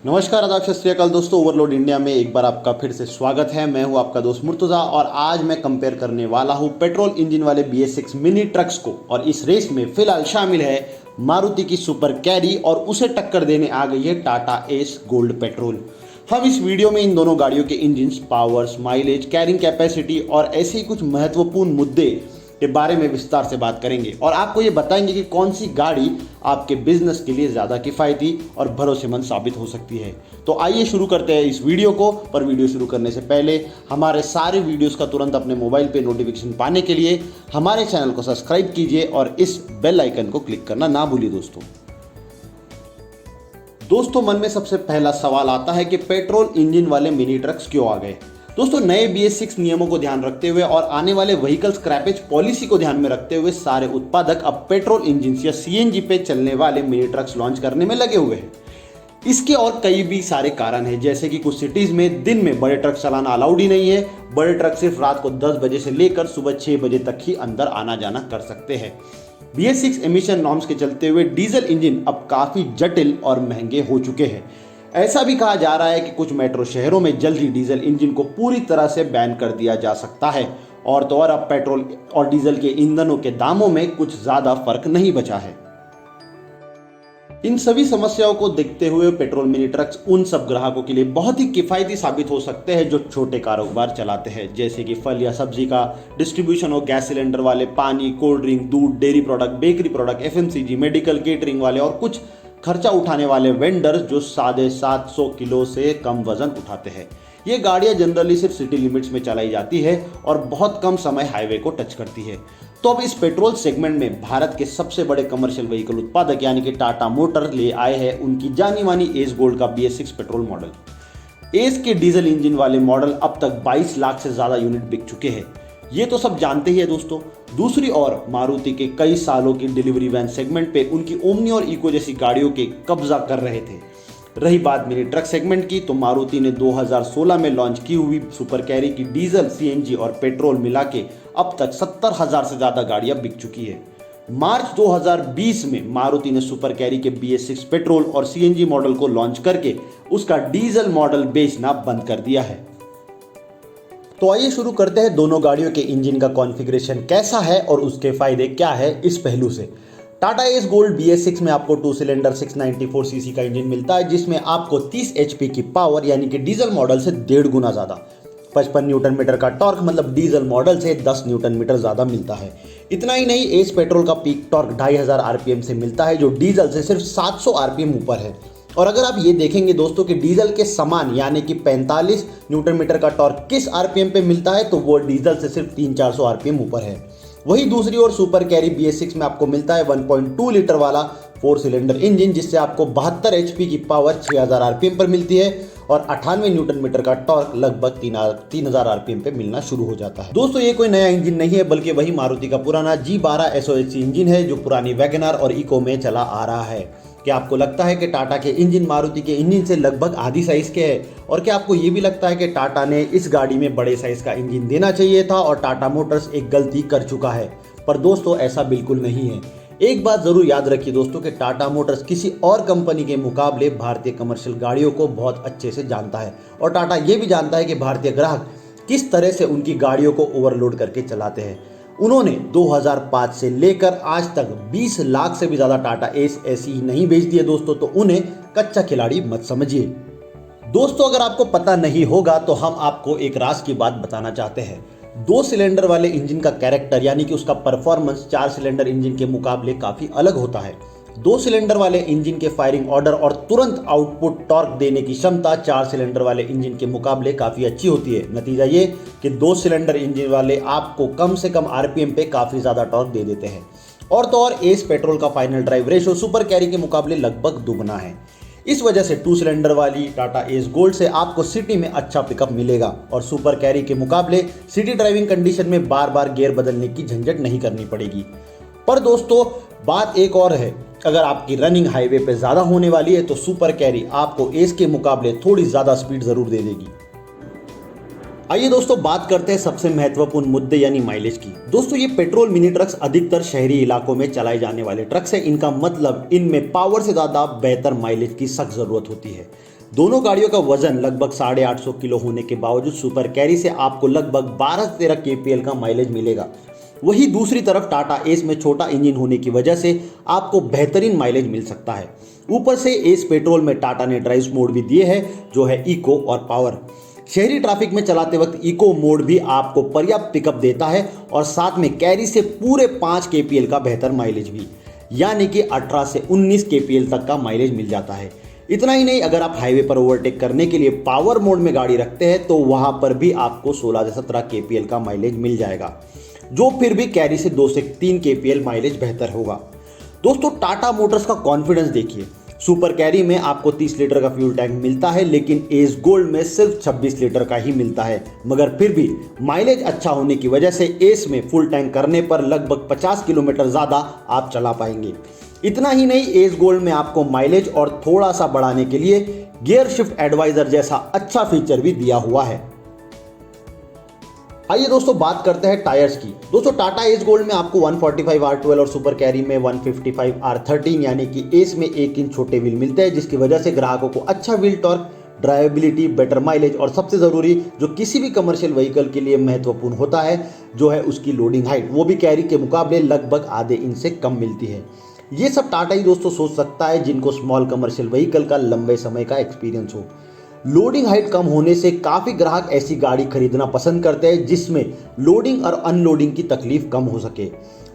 नमस्कार, आदाब, सत श्री अकाल दोस्तों। ओवरलोड इंडिया में एक बार आपका फिर से स्वागत है। मैं हूं आपका दोस्त मुर्तज़ा और आज मैं कंपेयर करने वाला हूं पेट्रोल इंजन वाले BS6 मिनी ट्रक्स को। और इस रेस में फिलहाल शामिल है मारुति की सुपर कैरी और उसे टक्कर देने आ गई है टाटा एस गोल्ड पेट्रोल। हम इस वीडियो में इन दोनों गाड़ियों के engines, powers, mileage, carrying capacity और ऐसे ही कुछ महत्वपूर्ण मुद्दे के बारे में विस्तार से बात करेंगे और आपको ये बताएंगे कि कौन सी गाड़ी आपके बिजनेस के लिए ज़्यादा किफ़ायती और भरोसेमंद साबित हो सकती है। तो आइए शुरू करते हैं इस वीडियो को। पर वीडियो शुरू करने से पहले हमारे सारे वीडियोस का तुरंत अपने मोबाइल पे नोटिफिकेशन पाने के लिए हमारे चैनल को सब्सक्राइब कीजिए और इस बेल आइकन को क्लिक करना ना भूलिए। दोस्तों मन में सबसे पहला सवाल आता है कि पेट्रोल इंजन वाले मिनी ट्रक्स क्यों आ गए। दोस्तों नए BS6 नियमों को ध्यान रखते हुए और आने वाले व्हीकल स्क्रैपेज पॉलिसी को ध्यान में रखते हुए सारे उत्पादक अब पेट्रोल इंजन या CNG पे चलने वाले मिनी ट्रक्स लॉन्च करने में लगे हुए हैं। इसके और कई भी सारे कारण हैं, जैसे कि कुछ सिटीज में दिन में बड़े ट्रक चलाना अलाउड ही नहीं है। बड़े ट्रक सिर्फ रात को 10 बजे से लेकर सुबह 6 बजे तक ही अंदर आना जाना कर सकते हैं। BS6 एमिशन नॉर्म्स के चलते हुए डीजल इंजन अब काफी जटिल और महंगे हो चुके हैं। ऐसा भी कहा जा रहा है कि कुछ मेट्रो शहरों में जल्द ही डीजल इंजन को पूरी तरह से बैन कर दिया जा सकता है। और तो और अब पेट्रोल और डीजल के ईंधनों के दामों में कुछ ज्यादा फर्क नहीं बचा है। इन सभी समस्याओं को देखते हुए पेट्रोल मिनी ट्रक्स उन सब ग्राहकों के लिए बहुत ही किफायती साबित हो सकते हैं जो छोटे कारोबार चलाते हैं, जैसे कि फल या सब्जी का डिस्ट्रीब्यूशन हो, गैस सिलेंडर वाले, पानी, कोल्ड ड्रिंक, दूध, dairy product, bakery product, FMCG, medical, catering वाले और कुछ खर्चा उठाने वाले वेंडर्स जो 750 किलो से कम वजन उठाते हैं। ये गाड़ियां जनरली सिर्फ सिटी लिमिट्स में चलाई जाती है और बहुत कम समय हाईवे को टच करती है। तो अब इस पेट्रोल सेगमेंट में भारत के सबसे बड़े कमर्शियल व्हीकल उत्पादक यानी कि टाटा मोटर ले आए हैं उनकी जानी मानी एस गोल्ड का BS6 पेट्रोल मॉडल। एस के डीजल इंजन वाले मॉडल अब तक 22 लाख से ज्यादा यूनिट बिक चुके हैं। ये तो सब जानते ही है दोस्तों। दूसरी ओर मारुति के कई सालों की डिलीवरी वैन सेगमेंट पे उनकी ओमनी और इको जैसी गाड़ियों के कब्जा कर रहे थे। रही बात मिनी ट्रक सेगमेंट की, तो मारुति ने 2016 में लॉन्च की हुई सुपर कैरी की डीजल, CNG और पेट्रोल मिला के अब तक 70,000 से ज्यादा गाड़ियां बिक चुकी है। मार्च 2020 में मारुति ने सुपर कैरी के BS6 पेट्रोल और CNG मॉडल को लॉन्च करके उसका डीजल मॉडल बेचना बंद कर दिया है। तो आइए शुरू करते हैं दोनों गाड़ियों के इंजन का कॉन्फ़िगरेशन कैसा है और उसके फायदे क्या है इस पहलू से। टाटा एस गोल्ड BS6 में आपको 2 सिलेंडर 694 सीसी का इंजन मिलता है, जिसमें आपको 30 HP की पावर यानी कि डीजल मॉडल से 1.5 गुना ज्यादा, 55 न्यूटन मीटर का टॉर्क मतलब डीजल मॉडल से 10 न्यूटन मीटर ज्यादा मिलता है। इतना ही नहीं, एस पेट्रोल का पीक टॉर्क 2500 RPM से मिलता है, जो डीजल से सिर्फ 700 RPM ऊपर है। और अगर आप ये देखेंगे दोस्तों कि डीजल के समान यानी कि 45 न्यूटन मीटर का टॉर्क किस RPM पे मिलता है, तो वो डीजल से सिर्फ 300-400 RPM ऊपर है। वही दूसरी ओर सुपर कैरी BS6 में आपको मिलता है 1.2 लीटर वाला 4 सिलेंडर इंजन, जिससे आपको 72 HP की पावर 6000 RPM पर मिलती है और 98 न्यूटन मीटर का टॉर्क लगभग 3000 RPM पे मिलना शुरू हो जाता है। दोस्तों ये कोई नया इंजन नहीं है, बल्कि वही मारुति का पुराना G12 SOHC इंजन है जो पुरानी वैगनआर और इको में चला आ रहा है। क्या आपको लगता है कि टाटा के इंजन मारुति के इंजन से लगभग आधी साइज के हैं? और क्या आपको ये भी लगता है कि टाटा ने इस गाड़ी में बड़े साइज का इंजन देना चाहिए था और टाटा मोटर्स एक गलती कर चुका है? पर दोस्तों ऐसा बिल्कुल नहीं है। एक बात जरूर याद रखिए दोस्तों कि टाटा मोटर्स किसी और कंपनी के मुकाबले भारतीय कमर्शियल गाड़ियों को बहुत अच्छे से जानता है और टाटा ये भी जानता है कि भारतीय ग्राहक किस तरह से उनकी गाड़ियों को ओवरलोड करके चलाते हैं। उन्होंने 2005 से लेकर आज तक 20 लाख से भी ज्यादा टाटा एस ऐसी ही नहीं बेच दिए दोस्तों, तो उन्हें कच्चा खिलाड़ी मत समझिए। दोस्तों अगर आपको पता नहीं होगा तो हम आपको एक राज की बात बताना चाहते हैं। 2 सिलेंडर वाले इंजन का कैरेक्टर यानी कि उसका परफॉर्मेंस 4 सिलेंडर इंजन के मुकाबले काफी अलग होता है। 2 सिलेंडर वाले इंजन के फायरिंग ऑर्डर और तुरंत आउटपुट टॉर्क देने की क्षमता 4 सिलेंडर वाले इंजन के मुकाबले काफी अच्छी होती है। नतीजा ये कि 2 सिलेंडर इंजन वाले आपको कम से कम RPM पे काफी ज्यादा टॉर्क दे देते हैं। और तो और एस पेट्रोल का final drive ratio super carry के मुकाबले लगभग दुगना है। इस वजह से 2 सिलेंडर वाली टाटा एस गोल्ड से आपको सिटी में अच्छा पिकअप मिलेगा और सुपर कैरी के मुकाबले सिटी ड्राइविंग कंडीशन में बार बार गियर बदलने की झंझट नहीं करनी पड़ेगी। पर दोस्तों बात एक और है, अगर आपकी रनिंग हाईवे पे ज्यादा होने वाली है तो सुपर कैरी आपको एस के मुकाबले थोड़ी ज्यादा स्पीड जरूर दे देगी। आइए दोस्तों बात करते हैं सबसे महत्वपूर्ण मुद्दे यानी माइलेज की। दोस्तों ये पेट्रोल मिनी ट्रक्स अधिकतर शहरी इलाकों में चलाए जाने वाले ट्रक्स हैं। इनका मतलब इनमें पावर से ज्यादा बेहतर माइलेज की सख्त जरूरत होती है। दोनों गाड़ियों का वजन लगभग 850 किलो होने के बावजूद सुपर कैरी से आपको लगभग 12 से 13 kpl का माइलेज मिलेगा। वहीं दूसरी तरफ टाटा एस में छोटा इंजन होने की वजह से आपको बेहतरीन माइलेज मिल सकता है। ऊपर से एस पेट्रोल में टाटा ने ड्राइव मोड भी दिए हैं जो है इको और पावर। शहरी ट्रैफिक में चलाते वक्त इको मोड भी आपको पर्याप्त पिकअप देता है और साथ में कैरी से पूरे 5 kpl का बेहतर माइलेज भी, यानी कि 18 से 19 kpl तक का माइलेज मिल जाता है। इतना ही नहीं, अगर आप हाईवे पर ओवरटेक करने के लिए पावर मोड में गाड़ी रखते हैं तो वहां पर भी आपको 16 से 17 kpl का माइलेज मिल जाएगा, जो फिर भी कैरी से 2 से 3 kpl माइलेज बेहतर होगा। दोस्तों टाटा मोटर्स का कॉन्फिडेंस देखिए। सुपर कैरी में आपको 30 लीटर का फ्यूल टैंक मिलता है, लेकिन एस गोल्ड में सिर्फ 26 लीटर का ही मिलता है। मगर फिर भी माइलेज अच्छा होने की वजह से एस में फुल टैंक करने पर लगभग 50 किलोमीटर ज़्यादा आप चला पाएंगे। इतना ही नहीं, एस गोल्ड में आपको माइलेज और थोड़ा सा बढ़ाने के लिए गियर शिफ्ट एडवाइजर जैसा अच्छा फीचर भी दिया हुआ है। आइए दोस्तों बात करते हैं टायर्स की। दोस्तों टाटा एस गोल्ड में आपको 145 R12 और सुपर कैरी में 155 R13 यानी कि एस में 1 इंच छोटे व्हील मिलते हैं, जिसकी वजह से ग्राहकों को अच्छा wheel torque, drivability, better mileage और सबसे ज़रूरी जो किसी भी कमर्शियल व्हीकल के लिए महत्वपूर्ण होता है जो है उसकी लोडिंग हाइट, वो भी कैरी के मुकाबले लगभग आधे इंच से कम मिलती है। ये सब टाटा ही दोस्तों सोच सकता है जिनको स्मॉल कमर्शियल व्हीकल का लंबे समय का एक्सपीरियंस हो। लोडिंग हाइट कम होने से काफ़ी ग्राहक ऐसी गाड़ी खरीदना पसंद करते हैं जिसमें लोडिंग और अनलोडिंग की तकलीफ कम हो सके।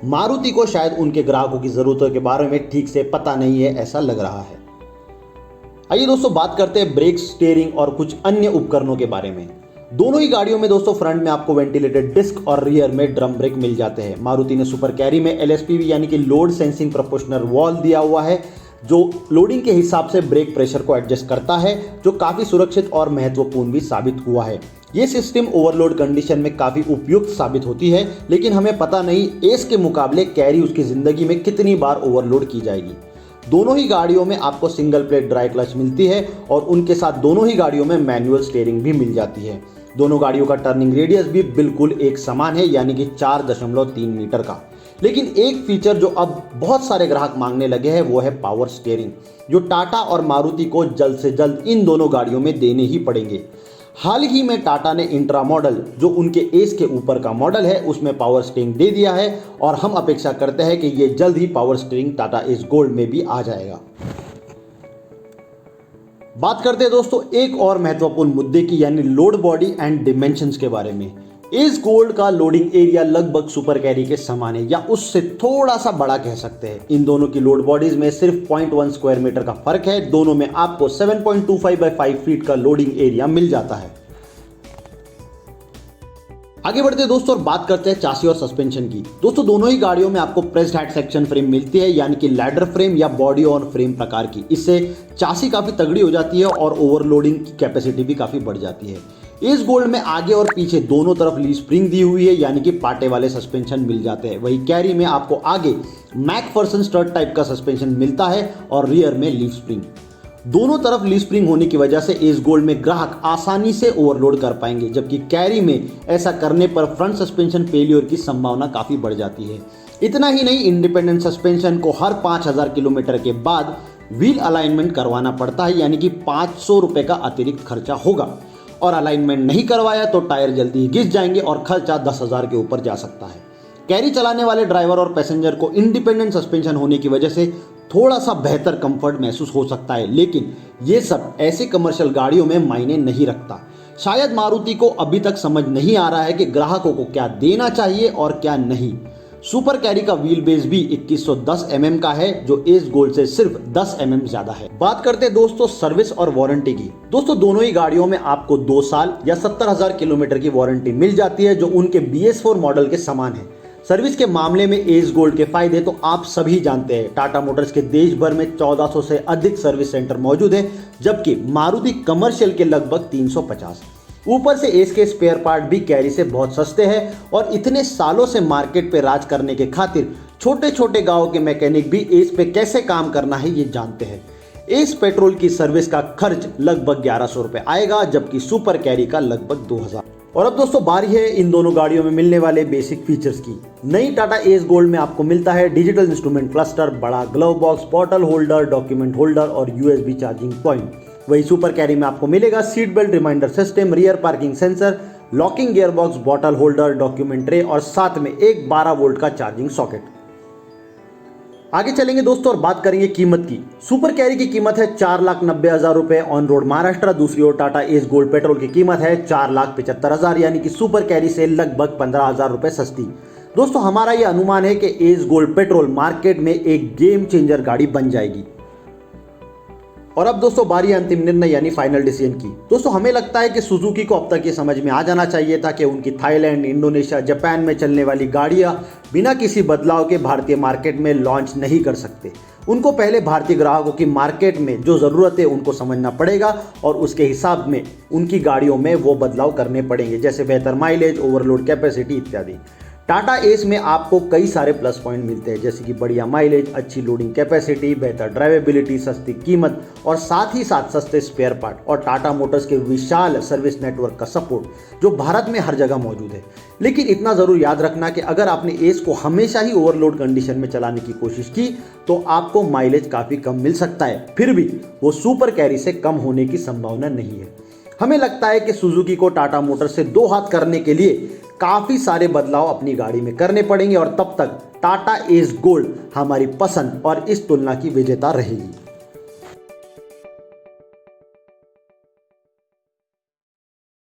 मारुति को शायद उनके ग्राहकों की ज़रूरतों के बारे में ठीक से पता नहीं है, ऐसा लग रहा है। आइए दोस्तों बात करते हैं ब्रेक, स्टीयरिंग और कुछ अन्य उपकरणों के बारे में। दोनों ही गाड़ियों में दोस्तों फ्रंट में आपको वेंटिलेटेड डिस्क और रियर में ड्रम ब्रेक मिल जाते हैं। मारुति ने सुपर कैरी में LSPV यानी कि लोड सेंसिंग प्रोपोर्शनल वॉल्व दिया हुआ है, जो लोडिंग के हिसाब से ब्रेक प्रेशर को एडजस्ट करता है, जो काफ़ी सुरक्षित और महत्वपूर्ण भी साबित हुआ है। ये सिस्टम ओवरलोड कंडीशन में काफ़ी उपयुक्त साबित होती है, लेकिन हमें पता नहीं एस के मुकाबले कैरी उसकी ज़िंदगी में कितनी बार ओवरलोड की जाएगी। दोनों ही गाड़ियों में आपको सिंगल प्लेट ड्राई क्लच मिलती है और उनके साथ दोनों ही गाड़ियों में मैनुअल स्टीयरिंग भी मिल जाती है। दोनों गाड़ियों का टर्निंग रेडियस भी बिल्कुल एक समान है, यानी कि 4.3 मीटर का। लेकिन एक फीचर जो अब बहुत सारे ग्राहक मांगने लगे हैं वो है पावर स्टीयरिंग, जो टाटा और मारुति को जल्द से जल्द इन दोनों गाड़ियों में देने ही पड़ेंगे। हाल ही में टाटा ने इंट्रा मॉडल, जो उनके एस के ऊपर का मॉडल है, उसमें पावर स्टीयरिंग दे दिया है और हम अपेक्षा करते हैं कि ये जल्द ही power steering Tata ace gold में भी आ जाएगा। बात करते हैं दोस्तों एक और महत्वपूर्ण मुद्दे की, यानी लोड बॉडी एंड डिमेंशंस के बारे में। एस गोल्ड का लोडिंग एरिया लगभग सुपर कैरी के समान है या उससे थोड़ा सा बड़ा कह सकते हैं। इन दोनों की लोड बॉडीज में सिर्फ 0.1 स्क्वायर मीटर का फर्क है। दोनों में आपको 7.25 बाय 5 फीट का लोडिंग एरिया मिल जाता है। आगे बढ़ते हैं दोस्तों और बात करते हैं चासी और सस्पेंशन की। दोस्तों दोनों ही गाड़ियों में आपको प्रेस्ड हेड सेक्शन फ्रेम मिलती है, यानी कि लैडर फ्रेम या बॉडी ऑन फ्रेम प्रकार की। इससे चासी काफी तगड़ी हो जाती है और ओवरलोडिंग की कैपेसिटी भी काफी बढ़ जाती है। इस गोल्ड में आगे और पीछे दोनों तरफ लीफ स्प्रिंग दी हुई है, यानी कि पाटे वाले सस्पेंशन मिल जाते हैं। वही कैरी में आपको आगे मैकफर्सन स्टड टाइप का सस्पेंशन मिलता है और रियर में लीफ स्प्रिंग। दोनों तरफ लीफ स्प्रिंग होने की वजह से एस गोल्ड में ग्राहक आसानी से ओवरलोड कर पाएंगे, जबकि कैरी में ऐसा करने पर फ्रंट सस्पेंशन फेलियर की संभावना काफ़ी बढ़ जाती है। इतना ही नहीं, इंडिपेंडेंट सस्पेंशन को हर 5000 किलोमीटर के बाद व्हील अलाइनमेंट करवाना पड़ता है, यानी कि 500 रुपये का अतिरिक्त खर्चा होगा। और अलाइनमेंट नहीं करवाया तो टायर जल्दी ही घिस जाएंगे और खर्चा 10,000 के ऊपर जा सकता है। कैरी चलाने वाले ड्राइवर और पैसेंजर को इंडिपेंडेंट सस्पेंशन होने की वजह से थोड़ा सा बेहतर कंफर्ट महसूस हो सकता है, लेकिन ये सब ऐसी कमर्शियल गाड़ियों में मायने नहीं रखता। शायद मारुति को अभी तक समझ नहीं आ रहा है कि ग्राहकों को क्या देना चाहिए और क्या नहीं। सुपर कैरी का व्हील बेस भी 2110 mm का है, जो एस गोल्ड से सिर्फ 10 mm ज्यादा है। बात करते हैं दोस्तों सर्विस और वारंटी की। दोस्तों दोनों ही गाड़ियों में आपको 2 साल या 70,000 किलोमीटर की वारंटी मिल जाती है, जो उनके BS4 मॉडल के समान है। सर्विस के मामले में एस गोल्ड के फायदे तो आप सभी जानते हैं। टाटा मोटर्स के देश भर में 1400 से अधिक सर्विस सेंटर मौजूद है, जबकि मारुति कमर्शियल के लगभग 350। ऊपर से एस के स्पेयर पार्ट भी कैरी से बहुत सस्ते हैं और इतने सालों से मार्केट पे राज करने के खातिर छोटे छोटे गांव के मैकेनिक भी एस पे कैसे काम करना है ये जानते हैं। एस पेट्रोल की सर्विस का खर्च लगभग 1100 रुपये आएगा, जबकि सुपर कैरी का लगभग 2000। और अब दोस्तों बारी है इन दोनों गाड़ियों में मिलने वाले बेसिक फीचर्स की। नई टाटा एस गोल्ड में आपको मिलता है डिजिटल इंस्ट्रूमेंट क्लस्टर, बड़ा glove box, bottle holder, document holder और यूएसबी चार्जिंग पॉइंट। वही सुपर कैरी में आपको मिलेगा seat belt reminder system, rear parking sensor, locking gear box, bottle holder, document tray और साथ में एक 12 वोल्ट का चार्जिंग सॉकेट। आगे चलेंगे दोस्तों और बात करेंगे कीमत की। सुपर कैरी की कीमत है 4,90,000 रुपए ऑन रोड महाराष्ट्र। दूसरी ओर टाटा एस गोल्ड पेट्रोल की कीमत है 4,75,000, यानी कि सुपर कैरी से लगभग 15,000 रुपए सस्ती। दोस्तों हमारा यह अनुमान है कि एस गोल्ड पेट्रोल मार्केट में एक गेम चेंजर गाड़ी बन जाएगी। और अब दोस्तों बारी है अंतिम निर्णय यानी फाइनल डिसीजन की। दोस्तों हमें लगता है कि सुजुकी को अब तक ये समझ में आ जाना चाहिए था कि उनकी थाईलैंड, इंडोनेशिया, जापान में चलने वाली गाड़ियां बिना किसी बदलाव के भारतीय मार्केट में लॉन्च नहीं कर सकते। उनको पहले भारतीय ग्राहकों की मार्केट में जो ज़रूरत है उनको समझना पड़ेगा और उसके हिसाब में उनकी गाड़ियों में वो बदलाव करने पड़ेंगे, जैसे बेहतर माइलेज, ओवरलोड कैपेसिटी इत्यादि। टाटा एस में आपको कई सारे प्लस पॉइंट मिलते हैं, जैसे कि बढ़िया माइलेज, अच्छी लोडिंग कैपेसिटी, बेहतर ड्राइवेबिलिटी, सस्ती कीमत और साथ ही साथ सस्ते स्पेयर पार्ट और टाटा मोटर्स के विशाल सर्विस नेटवर्क का सपोर्ट जो भारत में हर जगह मौजूद है। लेकिन इतना ज़रूर याद रखना कि अगर आपने एस को हमेशा ही ओवरलोड कंडीशन में चलाने की कोशिश की तो आपको माइलेज काफ़ी कम मिल सकता है, फिर भी वो सुपर कैरी से कम होने की संभावना नहीं है। हमें लगता है कि सुजुकी को टाटा मोटर्स से दो हाथ करने के लिए काफ़ी सारे बदलाव अपनी गाड़ी में करने पड़ेंगे और तब तक टाटा एस गोल्ड हमारी पसंद और इस तुलना की विजेता रहेगी।